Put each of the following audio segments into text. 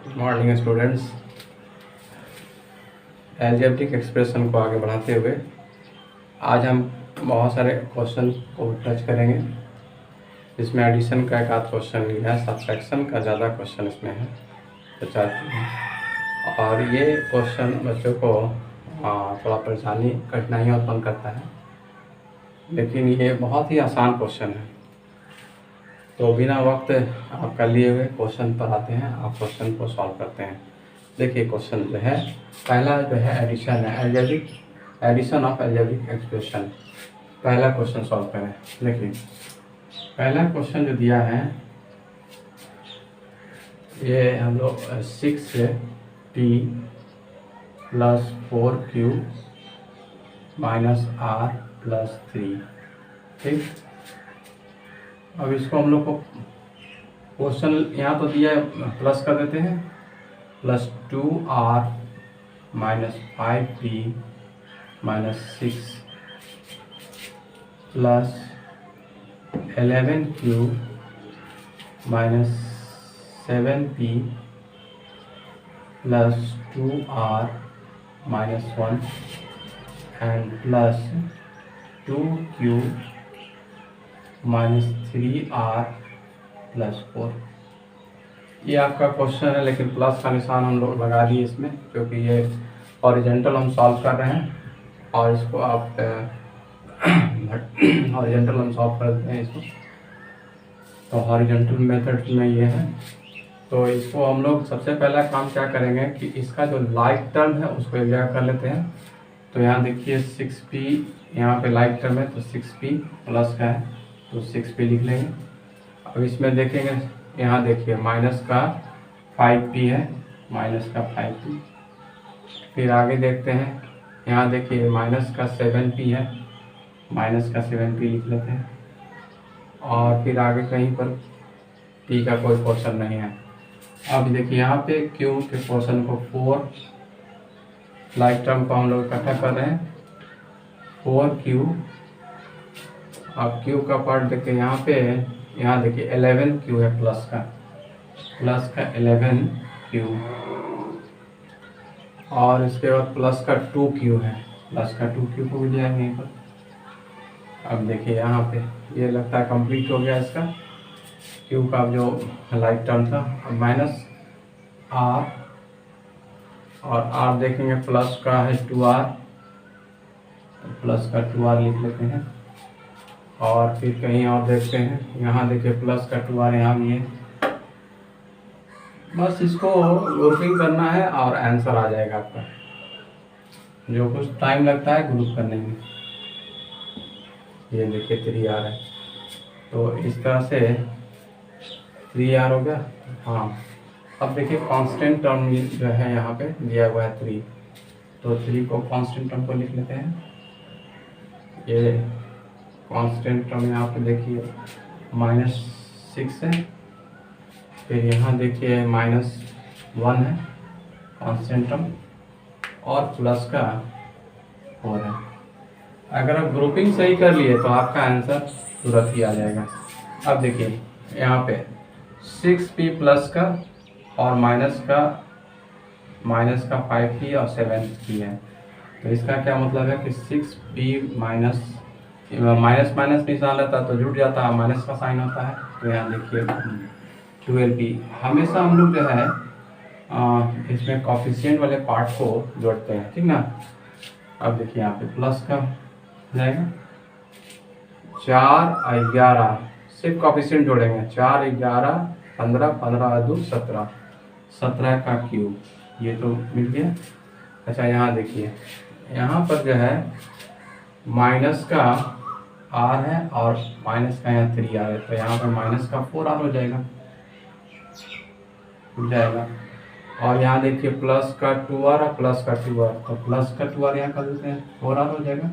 Good morning students. Algebraic expression को आगे बढ़ाते हुए आज हम बहुत सारे क्वेश्चन को टच करेंगे। इसमें एडिशन का एक आध क्वेश्चन लिया है, सब्ट्रैक्शन का ज़्यादा क्वेश्चन इसमें है, तो चाहते हैं। और ये क्वेश्चन बच्चों को थोड़ा परेशानी कठिनाइयाँ उत्पन्न करता है, लेकिन ये बहुत ही आसान क्वेश्चन है। तो बिना वक्त आपका लिए हुए क्वेश्चन पर आते हैं, आप क्वेश्चन को सॉल्व करते हैं। देखिए क्वेश्चन जो है, पहला जो है एडिशन है, algebraic addition of algebraic expression. पहला क्वेश्चन सॉल्व करें। देखिए पहला क्वेश्चन जो दिया है ये हम लोग 6p + 4q - r + 3, ठीक। अब इसको हम लोग को क्वेश्चन यहाँ तो दिया है, प्लस कर देते हैं, +2r - 5p - 6 + 11q - 7p + 2r - 1 and +2q - 3r + 4। ये आपका क्वेश्चन है, लेकिन प्लस का निशान हम लोग लगा दिए इसमें, क्योंकि ये हॉरिजॉन्टल हम सॉल्व कर रहे हैं और इसको आप हॉरिजॉन्टल हम सॉल्व करते हैं इसको, तो हॉरिजॉन्टल मेथड में ये है। तो इसको हम लोग सबसे पहला काम क्या करेंगे कि इसका जो लाइक टर्म है उसको एक जगह कर लेते हैं। तो यहाँ देखिए 6p, यहाँ पे लाइक टर्म है तो 6p प्लस का है तो 6p लिख लेंगे। अब इसमें देखेंगे, यहाँ देखिए माइनस का 5p है, माइनस का 5p। फिर आगे देखते हैं, यहाँ देखिए माइनस का 7p है, माइनस का 7p लिख लेते हैं। और फिर आगे कहीं पर p का कोई पोर्शन नहीं है। अब देखिए यहाँ पे q के पोर्शन को 4 लाइक टर्म को हम लोग इकट्ठा कर रहे हैं, 4q। अब q का पार्ट देखिए यहाँ पे, यहाँ देखिए 11q है, प्लस का 11q, और इसके बाद प्लस का 2q है, प्लस का 2q को भी जाएंगे यहीं पर। अब देखिए यहाँ पे ये लगता है कंप्लीट हो गया इसका q का जो लाइक टर्म था। अब माइनस r, और r देखेंगे प्लस का है 2r, तो प्लस का 2r लिख लेते हैं। और फिर कहीं और देखते हैं, यहाँ देखिए प्लस का 2r यहाँ भी है। बस इसको ग्रुपिंग करना है और आंसर आ जाएगा आपका। जो कुछ टाइम लगता है ग्रुप करने में, ये देखिए 3r है, तो इस तरह से 3r हो गया। हाँ, अब देखिए कांस्टेंट टर्म जो है यहाँ पे दिया हुआ है 3, तो 3 को कांस्टेंट टर्म को लिख लेते हैं। ये कांस्टेंट टर्म यहाँ पे देखिए -6 है, फिर यहाँ देखिए -1 है कांस्टेंट टर्म, और प्लस का 4 है। अगर आप ग्रुपिंग सही कर लिए तो आपका आंसर तुरंत ही आ जाएगा। अब देखिए यहाँ पे 6p प्लस का और माइनस का 5p और 7p है, तो इसका क्या मतलब है कि 6p माइनस निशान रहता है तो जुड़ जाता है, माइनस का साइन होता है। तो यहाँ देखिए 12p, हमेशा हम लोग जो है इसमें कॉफिशिएंट वाले पार्ट को जोड़ते हैं, ठीक ना। अब देखिए यहाँ पे प्लस का जाएगा 4 और 11, सिर्फ कॉफिशिएंट जोड़ेंगे, 4 11 15 15 2 17, 17 का क्यूब, ये तो मिल गया। अच्छा यहाँ देखिए, यहाँ पर जो है माइनस का r है और माइनस का यहाँ 3r है, तो यहाँ पर माइनस का 4r हो जाएगा। और यहाँ देखिए प्लस का 2r और प्लस का 2r, तो प्लस का 2r यहाँ कर देते हैं, 4r हो जाएगा,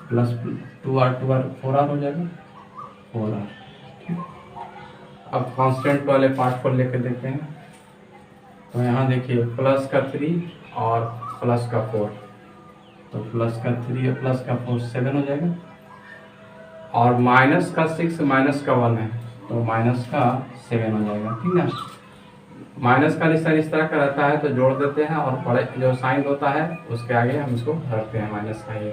प्लस 2r 4r हो जाएगा, 4r। अब कांस्टेंट वाले पार्ट को लेकर देखते हैं, तो यहाँ देखिए प्लस का 3 और प्लस का 4, तो प्लस का 3 और प्लस का 4 7 हो जाएगा। और माइनस का 6 माइनस का 1 है, तो माइनस का 7 हो जाएगा, ठीक ना। माइनस का निशान इस तरह का रहता है तो जोड़ देते हैं, और बड़े जो साइन होता है उसके आगे हम इसको रखते हैं माइनस का ही।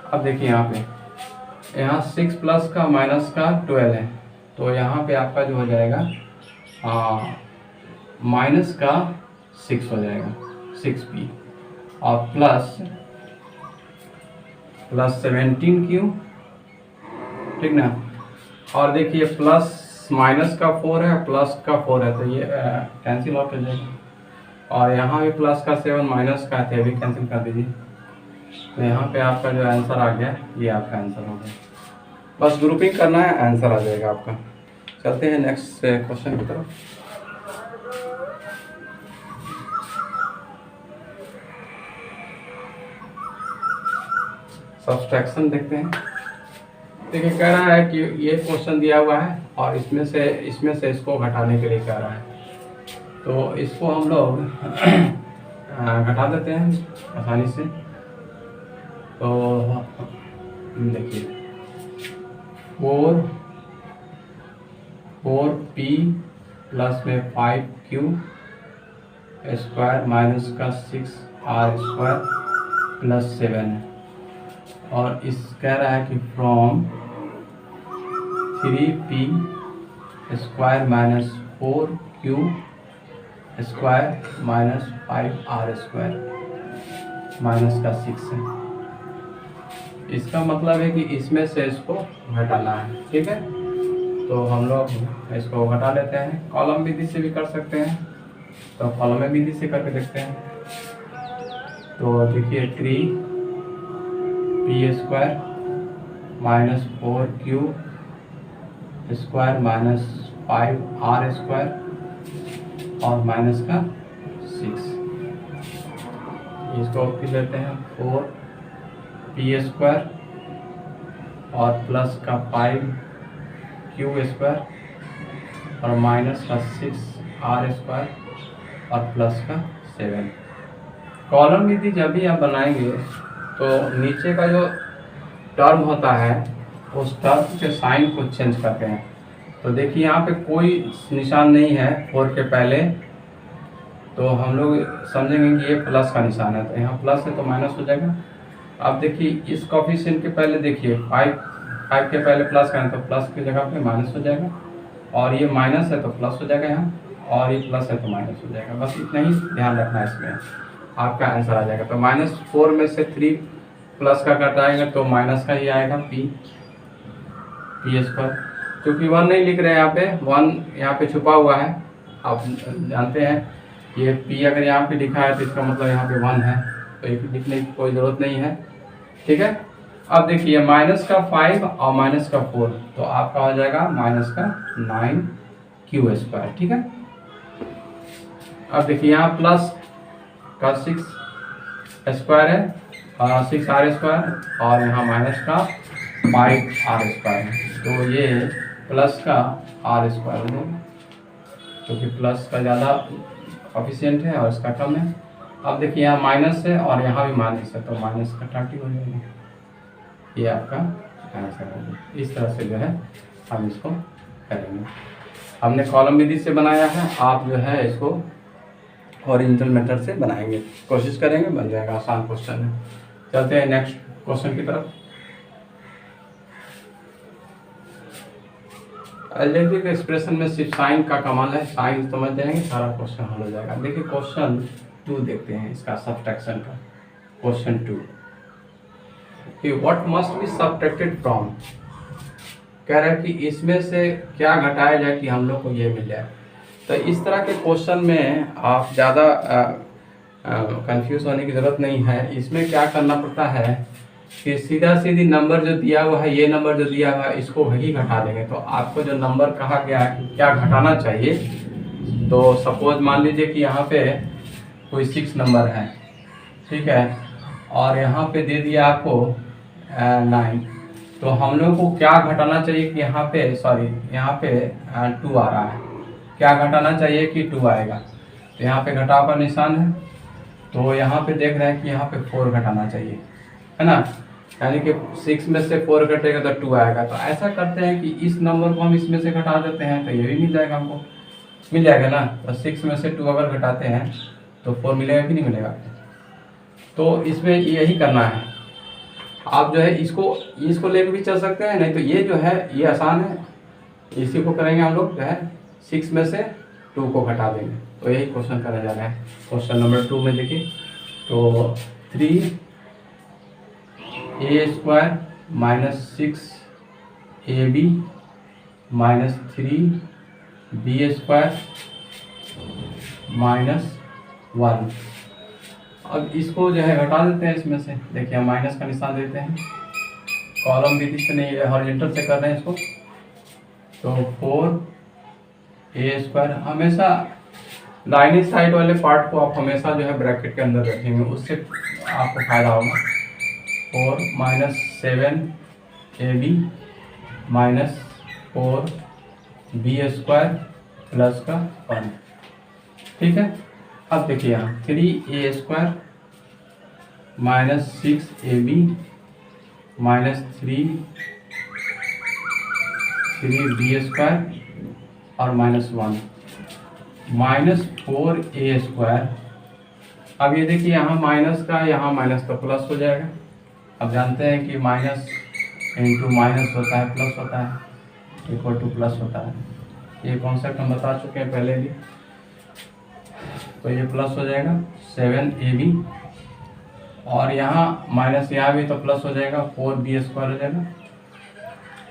अब देखिए यहाँ 6 प्लस का माइनस का 12 है, तो यहाँ पे आपका जो हो जाएगा माइनस का 6 हो जाएगा 6p, और प्लस 17 क्यू, ठीक ना। और देखिए प्लस माइनस का 4 है, प्लस का 4 है, तो ये कैंसिल आउट हो जाएगा। और यहाँ भी प्लस का 7 माइनस का है, भी कैंसिल कर दीजिए। तो यहाँ पे आपका जो आंसर आ गया ये आपका आंसर हो गया। बस ग्रुपिंग करना है, आंसर आ जाएगा आपका। चलते हैं नेक्स्ट क्वेश्चन की तरफ। सब्सट्रैक्शन देखते हैं। देखिए कह रहा है कि ये क्वेश्चन दिया हुआ है और इसमें से इसको घटाने के लिए कह रहा है, तो इसको हम लोग घटा देते हैं आसानी से। तो देखिए 4p प्लस में 5q स्क्वायर माइनस का 6r स्क्वायर प्लस 7 है, और इस कह रहा है कि from 3p square minus 4q square minus 5r square minus का 6 है। इसका मतलब है कि इसमें से इसको घटाना है, ठीक है। तो हम लोग इसको घटा लेते हैं, कॉलम विधि से भी कर सकते हैं, तो कॉलम विधि से करके देखते हैं। तो देखिए 3p square minus 4q square minus 5r square और माइनस का 6, इसको फिर लेते हैं 4p स्क्वायर और प्लस का 5q स्क्वायर और माइनस का 6r स्क्वायर और प्लस का 7। कॉलम विधि जब भी आप बनाएंगे तो नीचे का जो टर्म होता है उस टर्म के साइन को चेंज करते हैं। तो देखिए यहाँ पे कोई निशान नहीं है 4 के पहले, तो हम लोग समझेंगे कि ये प्लस का निशान है, तो यहाँ प्लस है तो माइनस हो जाएगा। अब देखिए इस कोफिशिएंट के पहले देखिए 5 के पहले प्लस का है तो प्लस की जगह पे माइनस हो जाएगा, और ये माइनस है तो प्लस हो जाएगा यहाँ, और ये प्लस है तो माइनस हो जाएगा। बस इतना ही ध्यान रखना है, इसमें आपका आंसर आ जाएगा। तो -4 में से 3 प्लस का घटाएंगे तो माइनस का ही आएगा p स्क्वायर। क्योंकि 1 नहीं लिख रहे हैं यहाँ पे, 1 यहाँ पे छुपा हुआ है, आप जानते हैं ये p अगर यहाँ पे लिखा है तो इसका मतलब यहाँ पे 1 है, तो ये लिखने की कोई ज़रूरत नहीं है, ठीक है। अब देखिए माइनस का 5 और माइनस का 4, तो आपका हो जाएगा माइनस का 9q स्क्वायर, ठीक है। अब देखिए यहाँ प्लस का 6 स्क्वायर है और 6r स्क्वायर, और यहाँ माइनस का 5r स्क्वायर है, तो ये प्लस का r स्क्वायर हो जाएगा, क्योंकि प्लस का ज़्यादा कोफिशिएंट है और इसका कम है। अब देखिए यहाँ माइनस है और यहाँ भी माइनस है, तो माइनस का 30 हो जाएगा, ये आपका आंसर होगा। इस तरह से जो है हम इसको करेंगे। हमने कॉलम विधि से बनाया है, आप जो है इसको ओरिजिनल मेथड से बनाएंगे, कोशिश करेंगे, बन जाएगा। आसान क्वेश्चन है। चलते हैं नेक्स्ट क्वेश्चन की तरफ। अलजेब्रिक एक्सप्रेशन में सिर्फ साइन का कमाल है, साइन समझ जाएंगे सारा क्वेश्चन हल हो जाएगा। देखिए क्वेश्चन 2 देखते हैं इसका, सब्ट्रैक्शन का। क्वेश्चन 2 कि what must be subtracted from, कह रहा है कि इसमें से क्या घटाया जाए कि हम लोग को ये मिल जाए। तो इस तरह के क्वेश्चन में आप ज़्यादा कंफ्यूज होने की ज़रूरत नहीं है। इसमें क्या करना पड़ता है कि सीधा सीधी नंबर जो दिया हुआ है, ये नंबर जो दिया हुआ है इसको वही घटा देंगे। तो आपको जो नंबर कहा गया है कि क्या घटाना चाहिए, तो सपोज मान लीजिए कि यहाँ पे कोई 6 नंबर है, ठीक है, और यहाँ पे दे दिया आपको 9, तो हम लोग को क्या घटाना चाहिए कि यहाँ पे यहाँ पे 2 आ रहा है, क्या घटाना चाहिए कि 2 आएगा। तो यहाँ पे घटाव का निशान है, तो यहाँ पे देख रहे हैं कि यहाँ पे 4 घटाना चाहिए, है ना, यानी कि 6 में से 4 घटेगा तो 2 आएगा। तो ऐसा करते हैं कि इस नंबर को हम इसमें से घटा देते हैं, तो ये भी मिल जाएगा हमको। मिल जाएगा ना। तो 6 में से 2 अगर घटाते हैं तो 4 मिलेगा कि नहीं मिलेगा। तो इसमें यही करना है। आप जो है इसको लेकर भी चल सकते हैं, नहीं तो ये जो है ये आसान है, इसी को करेंगे हम लोग जो है 6 में से 2 को घटा देंगे। तो यही क्वेश्चन करा जा रहा है। क्वेश्चन नंबर 2 में देखिए, तो 3a² minus 6ab minus 3b² minus 1। अब इसको जो है घटा देते हैं इसमें से। देखिए हम माइनस का निशान देते हैं, कॉलम विधि से नहीं, हॉरिजॉन्टल से कर रहे हैं इसको। तो 4a², हमेशा दाहिनी साइड वाले पार्ट को आप हमेशा जो है ब्रैकेट के अंदर रखेंगे, उससे आपको फायदा होगा। 4 minus 7ab minus 4b² plus का 1। ठीक है। अब देखिए यहाँ 3a² minus 6ab minus 3b² और माइनस 1 माइनस 4a²। अब ये देखिए यहाँ माइनस का, यहाँ माइनस तो प्लस हो जाएगा। अब जानते हैं कि माइनस इंटू माइनस होता है प्लस होता है, इक्वल टू प्लस होता है। ये कॉन्सेप्ट हम बता चुके हैं पहले भी। तो ये प्लस हो जाएगा 7ab, और यहाँ माइनस, यहाँ भी तो प्लस हो जाएगा 4b² हो जाएगा,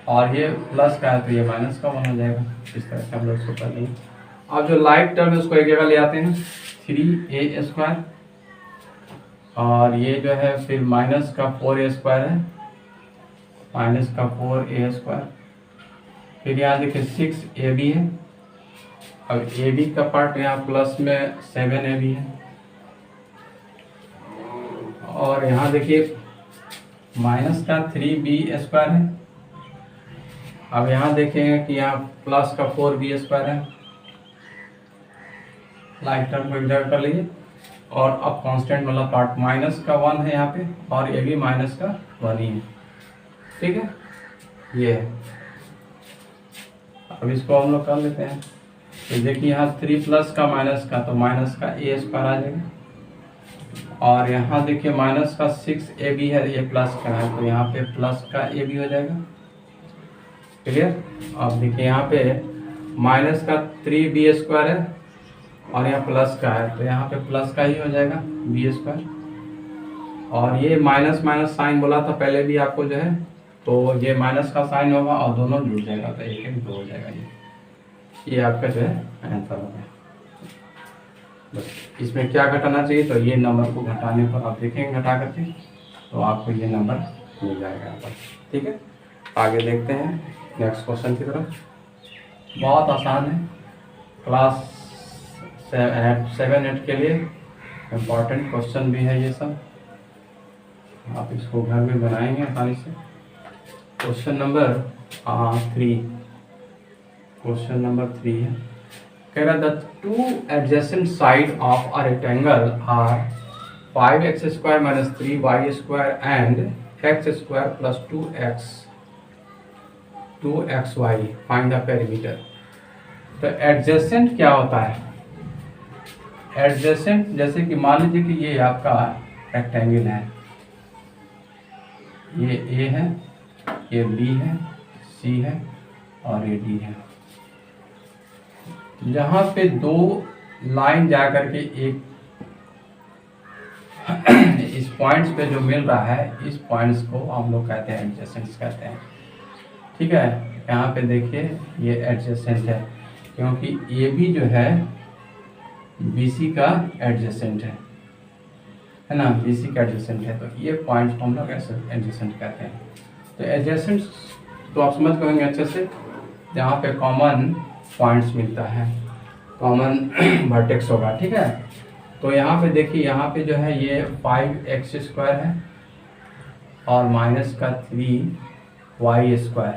और ये प्लस का है तो ये माइनस का 1 हो जाएगा। इस तरह से हम लोग इसको कर लेंगे। अब जो लाइक टर्म है उसको एक जगह ले आते हैं, 3a², और ये जो है फिर माइनस का 4a² है, माइनस का 4a²। फिर यहाँ देखिए 6ab है। अब ab का पार्ट यहाँ प्लस में 7ab है, और यहाँ देखिए माइनस का 3b² है। अब यहाँ देखेंगे कि यहाँ प्लस का 4b² है। लाइक टर्म को एक जगह कर लीजिए, और अब कांस्टेंट वाला पार्ट माइनस का 1 है यहाँ पे, और ये भी माइनस का 1 ही है। ठीक है, ये है। अब इसको हम लोग कर लेते हैं। तो देखिए यहाँ 3 प्लस का माइनस का, तो माइनस का a² आ जाएगा, और यहाँ देखिए माइनस का 6ab है, ये प्लस का है तो यहाँ पे प्लस का ab हो जाएगा। क्लियर। अब देखिए यहाँ पे माइनस का 3b² है, और यहाँ प्लस का है तो यहाँ पे प्लस का ही हो जाएगा b²। और ये माइनस माइनस साइन बोला था पहले भी आपको जो है, तो ये माइनस का साइन होगा और दोनों जुड़ जाएगा, तो 1 हो जाएगा। ये आपका जो है आंसर हो गया। बस इसमें क्या घटाना चाहिए, तो ये नंबर को घटाने पर आप देखेंगे घटा करके, तो आपको ये नंबर मिल जाएगा यहाँ पर। ठीक है, आगे देखते हैं नेक्स्ट क्वेश्चन की तरफ। बहुत आसान है, क्लास 7-8 के लिए इम्पॉर्टेंट क्वेश्चन भी है ये सब। आप इसको घर में बनाएंगे आसानी से। क्वेश्चन नंबर 3, क्वेश्चन नंबर 3 है, कह रहा the 2 adjacent side of a rectangle are 5x² minus 3y² and x² plus 2xy, find the perimeter. तो एडजेसेंट क्या होता है? एडजेसेंट जैसे कि मान लीजिए कि ये आपका रेक्टेंगल है, ये A है, ये B है, C है और ये D है। जहाँ पे 2 लाइन जा करके एक इस पॉइंट्स पे जो मिल रहा है, इस पॉइंट्स को हम लोग कहते हैं एडजेसेंट्स कहते हैं। ठीक है, यहाँ पे देखिए ये एडजेसेंट है, क्योंकि ये भी जो है BC का एडजेसेंट है ना, BC का एडजेसेंट है, तो ये पॉइंट्स को हम लोग ऐसे एडजेसेंट कहते हैं। तो एडजेसेंट तो आप समझ पाएंगे अच्छे से, जहाँ पे कॉमन पॉइंट्स मिलता है, कॉमन वर्टेक्स होगा। ठीक है, तो यहाँ पे देखिए, यहाँ पे जो है ये 5x² है और माइनस का 3y²,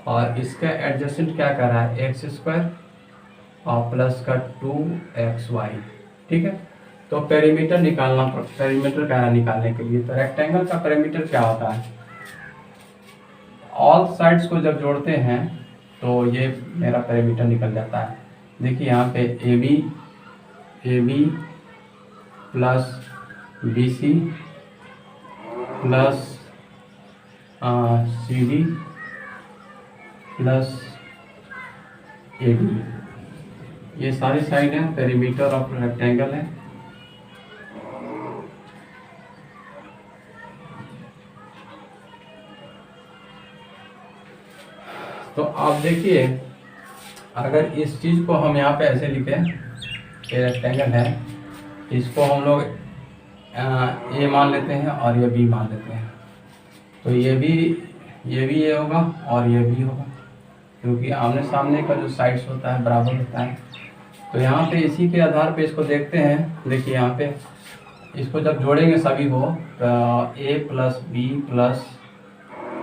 और इसका एडजेसेंट क्या कर रहा है x² और प्लस का 2xy। ठीक है, तो पेरीमीटर निकालना, पेरीमीटर क्या है निकालने के लिए, तो रेक्टेंगल का पेरीमीटर क्या होता है, ऑल साइड्स को जब जोड़ते हैं तो ये मेरा पेरीमीटर निकल जाता है। देखिए यहाँ पे A B plus B C plus C D plus A D, ये सारी साइड है, पेरीमीटर ऑफ रेक्टेंगल है। तो आप देखिए, अगर इस चीज़ को हम यहाँ पे ऐसे लिखें, ये रेक्टेंगल है, इसको हम लोग ए मान लेते हैं और ये बी मान लेते हैं, तो ये भी ये होगा और ये भी होगा, क्योंकि आमने सामने का जो साइड्स होता है बराबर होता है। तो यहाँ पे इसी के आधार पे इसको देखते हैं। देखिए यहाँ पे इसको जब जोड़ेंगे सभी को, तो ए प्लस बी प्लस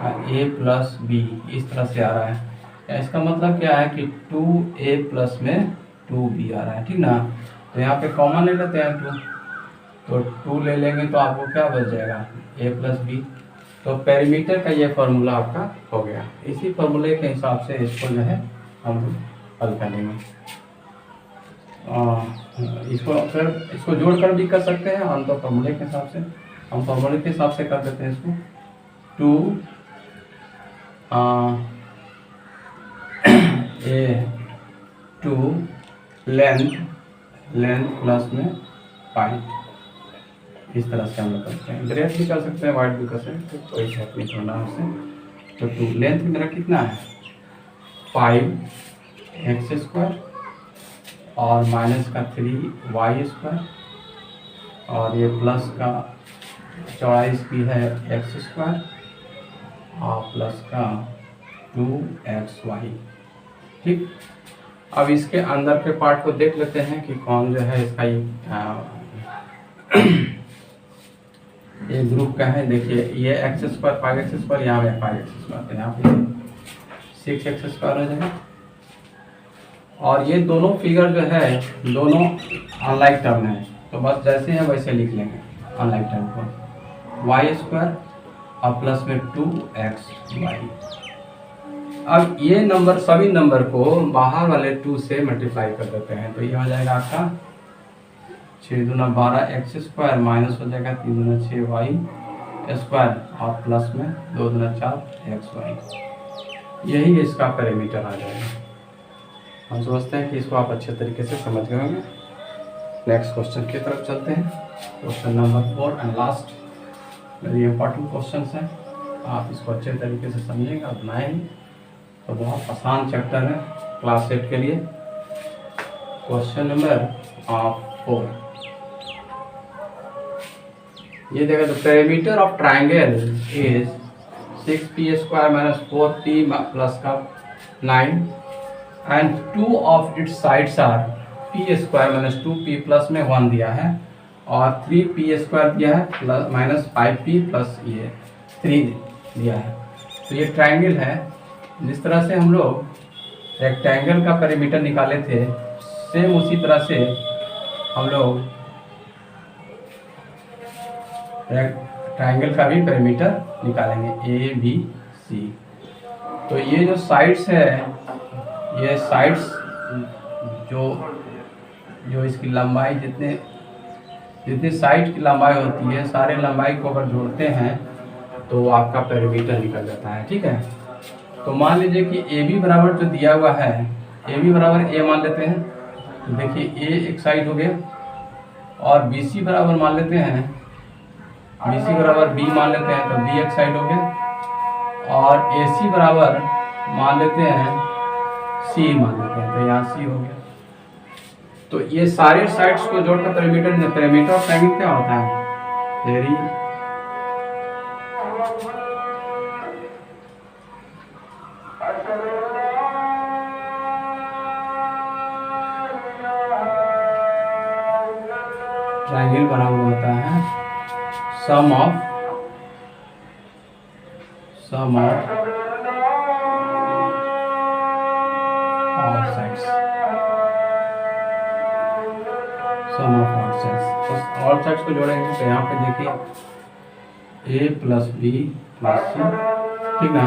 ए प्लस बी इस तरह से आ रहा है। इसका मतलब क्या है कि 2a प्लस में 2b आ रहा है, ठीक ना। तो यहाँ पे कॉमन ले लेते हैं 2, तो 2 ले लेंगे तो आपको क्या बच जाएगा, a प्लस बी। तो पेरीमीटर का ये फार्मूला आपका हो गया। इसी फार्मूले के हिसाब से इसको जो है हम हल करेंगे। इसको फिर इसको जोड़कर भी कर सकते हैं, हम तो फार्मूले के हिसाब से, हम फार्मूले के हिसाब से कर देते हैं इसको। 2 लेंथ प्लस में पाई, इस तरह से हम लोग करते हैं। ग्रेड भी कर सकते हैं, वाइड भी कर सकते हैं, तो कोई बात नहीं छोड़ना उससे। तो 2 लेंथ मेरा कितना है 5x² और माइनस का 3y², और ये प्लस का चौड़ाई इसकी है x² और प्लस का 2xy, ठीक। अब इसके अंदर के पार्ट को देख लेते हैं कि कौन जो है इसका ये ग्रुप का है। देखिए ये x² 5x², यहाँ है 5x², तो यहाँ पे 6x² हो जाएगा। और ये दोनों फिगर जो है दोनों अनलाइक टर्म है, तो बस जैसे है वैसे लिख लेंगे अनलाइक टर्म को, y² और प्लस में 2xy। अब ये नंबर सभी नंबर को बाहर वाले 2 से मल्टीप्लाई कर देते हैं, तो ये हो जाएगा आपका 6 दूना 12x² माइनस हो जाएगा 3 दूना 6y² और प्लस में 2 दूना 4xy। यही इसका पैरामीटर आ जाएगा। हम समझते हैं कि इसको आप अच्छे तरीके से समझ गए होंगे। नेक्स्ट क्वेश्चन की तरफ चलते हैं। Question number 4 and last, very important question है। आप इसको अच्छे तरीके से समझेंगे और बनाएंगे तो बहुत आसान चैप्टर है क्लास 8 के लिए। क्वेश्चन नंबर 4, ये देखो, the perimeter of triangle is 6p² minus 4p plus का 9 and 2 of its sides are p² minus 2p plus में 1 दिया है और 3p² दिया है प्लस माइनस 5p प्लस ये 3 दिया है। तो ये ट्राइंगल है। जिस तरह से हम लोग रेक्टेंगल का पेरीमीटर निकाले थे, सेम उसी तरह से हम लोग ट्राइंगल का भी पेरीमीटर निकालेंगे, ए बी सी। तो ये जो साइड्स है, ये साइड्स जो इसकी लंबाई जितनी साइड की लंबाई होती है, सारे लंबाई को अगर जोड़ते हैं तो आपका पेरीमीटर निकल जाता है, ठीक है। तो मान लीजिए कि ए बी बराबर जो दिया हुआ है, ए बी बराबर ए मान लेते हैं, तो देखिए ए एक साइड हो गया, और बी सी बराबर मान लेते हैं, बी सी बराबर बी मान लेते हैं, तो बी एक साइड हो गया, और ए सी बराबर मान लेते हैं, सी मान लेते हैं, तो यहाँ सी हो गया। तो ये सारे साइड्स को जोड़कर पेरीमीटर ऑफ ट्रायंगल क्या होता है, वेरी ट्रायंगल बना हुआ होता है sum of all sides, sum of all sides. तो ऑल साइड्स को जोड़ेंगे तो यहाँ पे देखिए A plus B plus C, ठीक ना।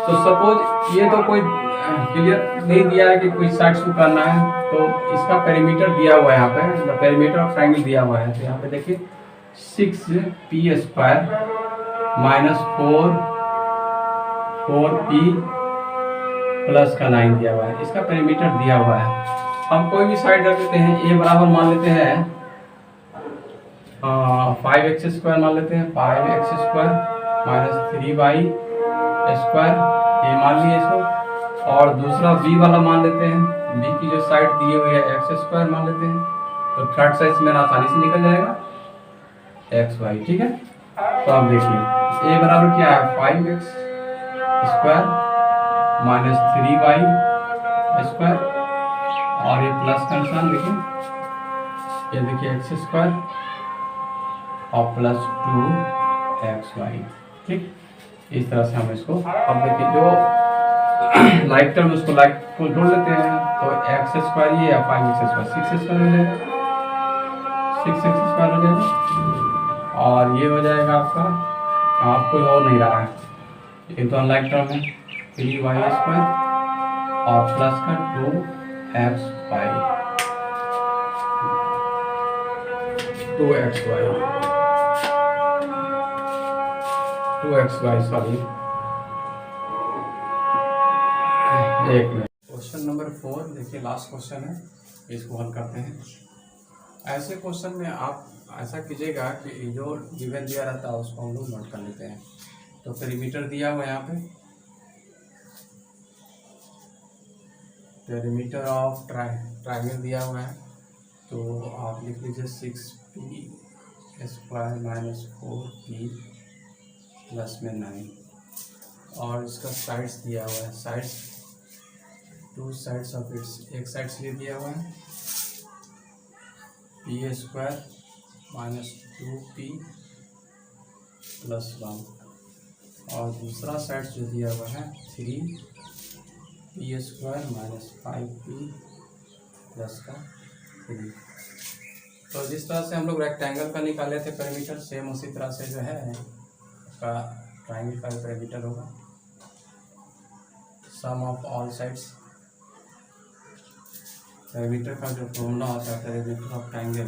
तो सपोज ये तो कोई क्लियर नहीं दिया है कि कोई साइड्स को करना है, तो इसका पेरीमीटर दिया हुआ है यहाँ पे, पेरीमीटर ऑफ ट्राइंगल दिया हुआ है। तो यहाँ पे देखिए 6p² माइनस 4p प्लस का 9 दिया हुआ है, इसका पेरीमीटर दिया हुआ है। हम कोई भी साइड रख लेते हैं, a बराबर मान लेते हैं 5x² मान लेते हैं, 5x² माइनस 3y² ये मान लिए इसको, और दूसरा b वाला मान लेते हैं, b की जो साइड दी हुई है x² मान लेते हैं। तो थर्ड साइड मेरा आसानी से निकल जाएगा xy, ठीक है। तो आप देखिए a बराबर क्या है 5x² माइनस 3y² और ये प्लस का निशान देखिए, ये देखिए x² और प्लस 2xy, ठीक। इस तरह से हम इसको, अब देखिए जो लाइक टर्म उसको लाइक को जोड़ लेते हैं, तो x² ये या 5x² 6x² हो जाएगा, 6x² हो जाएगा, और ये हो जाएगा आपका कोई और नहीं रहा है, लेकिन तो अनलाइक टर्म है 3y² और प्लस का 2xy सॉरी। एक मिनट, क्वेश्चन नंबर 4 देखिए, लास्ट क्वेश्चन है, इसको हल करते हैं। ऐसे क्वेश्चन में आप ऐसा कीजिएगा कि जो गिवन दिया रहता है उसको हम लोग नोट कर लेते हैं। तो पेरीमीटर दिया हुआ है यहाँ पे, पेरीमीटर ऑफ ट्राइंगल दिया हुआ है, तो आप लिख लीजिए 6p² माइनस 4p प्लस में 9, और इसका साइड्स दिया हुआ है, साइड्स 2 साइड्स ऑफ इट्स, एक साइड से लिए दिया हुआ है p² माइनस 2p प्लस 1, और दूसरा साइड जो दिया हुआ है 3p² माइनस 5p प्लस का 3। तो जिस तरह से हम लोग रेक्टेंगल का निकाले थे पेरीमीटर, सेम उसी तरह से जो है का ट्राइंगल का पेरीमीटर होगा, sum of all sides. Perimeter का जो फॉर्मूला होता है perimeter of triangle,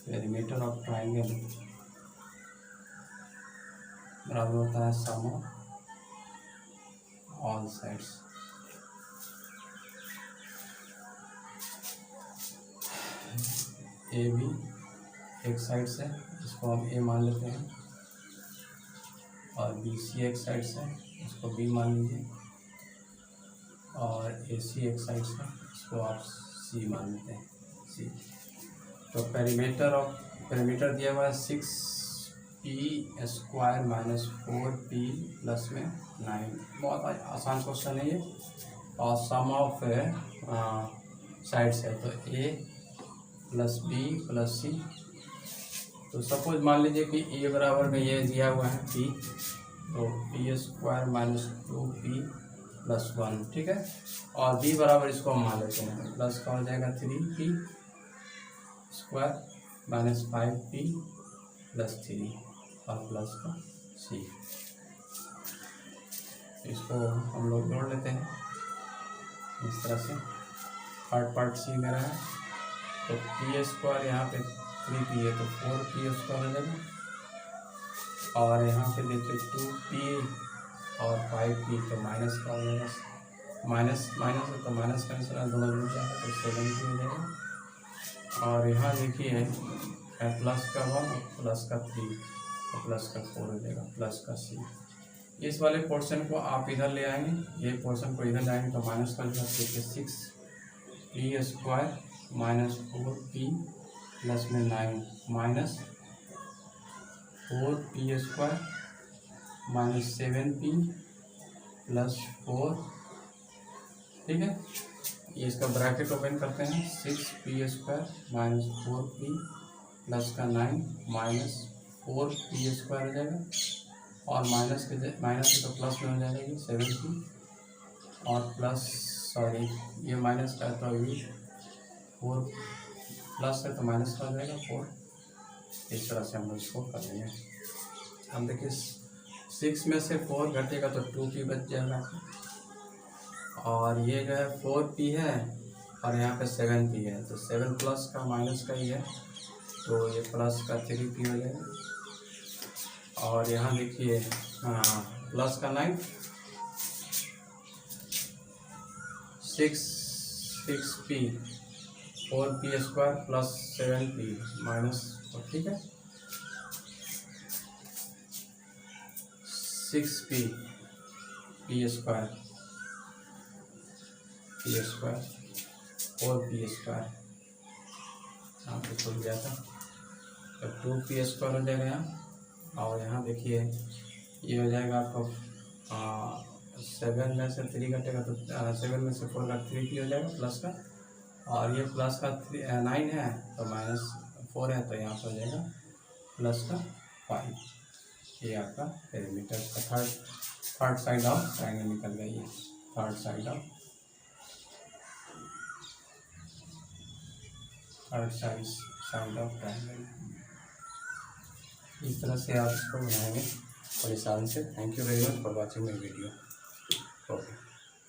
perimeter of triangle बराबर होता है sum of all sides. A B एक साइड से, इसको हम ए मान लेते हैं, और बी सी एक साइड से, इसको बी मान लीजिए, और ए सी एक साइड से, इसको आप सी मान लेते हैं, सी। तो पेरीमीटर दिया हुआ है 6p² माइनस 4p प्लस में 9, बहुत आसान क्वेश्चन है ये, और सम ऑफ साइड्स है, तो a प्लस बी प्लस सी। तो सपोज मान लीजिए कि ए बराबर में ये दिया हुआ है p, तो p² माइनस 2p प्लस 1, ठीक है, और बी बराबर इसको हम मान लेते हैं, प्लस का हो जाएगा 3p² माइनस 5p प्लस 3 और प्लस का c। इसको हम लोग जोड़ लेते हैं इस तरह से, पार्ट सी मेरा है, तो p² यहाँ पे 3p है तो 4p² हो जाएगा, और यहाँ पे देखिए 2p और 5p तो माइनस का हो जाएगा, माइनस है तो माइनस का आंसर दोनों जुड़ जाएगा तो 7p हो जाएगा, और यहाँ देखिए प्लस का 1 और प्लस का 3 तो प्लस का 4 हो जाएगा, प्लस का c। इस वाले पोर्शन को आप इधर ले आएंगे, ये पोर्शन को इधर लाएंगे तो माइनस का जो है 6p² माइनस 4p प्लस में 9 minus 4p² minus 7p plus 4, ठीक है। ये इसका ब्रैकेट ओपन करते हैं, 6p² माइनस 4p प्लस का 9 माइनस 4p² हो जाएगा, और माइनस तो प्लस में हो जाएगा ये 7p, और प्लस सॉरी ये माइनस का तो ये 4 प्लस है तो माइनस का हो जाएगा 4। इस तरह से हम लोग इसको कर लेंगे। अब देखिए 6 में से 4 घटेगा तो 2p बच जाएगा, और ये जो है 4p है और यहाँ पे 7p है, तो 7 प्लस का माइनस का ही है, तो ये प्लस का 3p हो जाएगा। और यहाँ देखिए प्लस का 9 6p 4p square plus 7p minus, ठीक है 6p p square 4p square, यहाँ पे खुल गया था, तो 2p स्क्वायर हो जाएगा यहाँ। और यहाँ देखिए ये हो जाएगा आपका 7 में से 3 घटेगा तो 7 में से 4 का 3p हो जाएगा प्लस का, और ये प्लस का 9 है तो माइनस 4 है, तो यहाँ पर हो जाएगा प्लस का 5। ये आपका पेरीमीटर का थर्ड साइड ऑफ ट्रायंगल निकल गई है, थर्ड साइड ऑफ ट्रायंगल। इस तरह से आप इसको बनाएंगे और आसान से। Thank you very much for watching my video. Okay.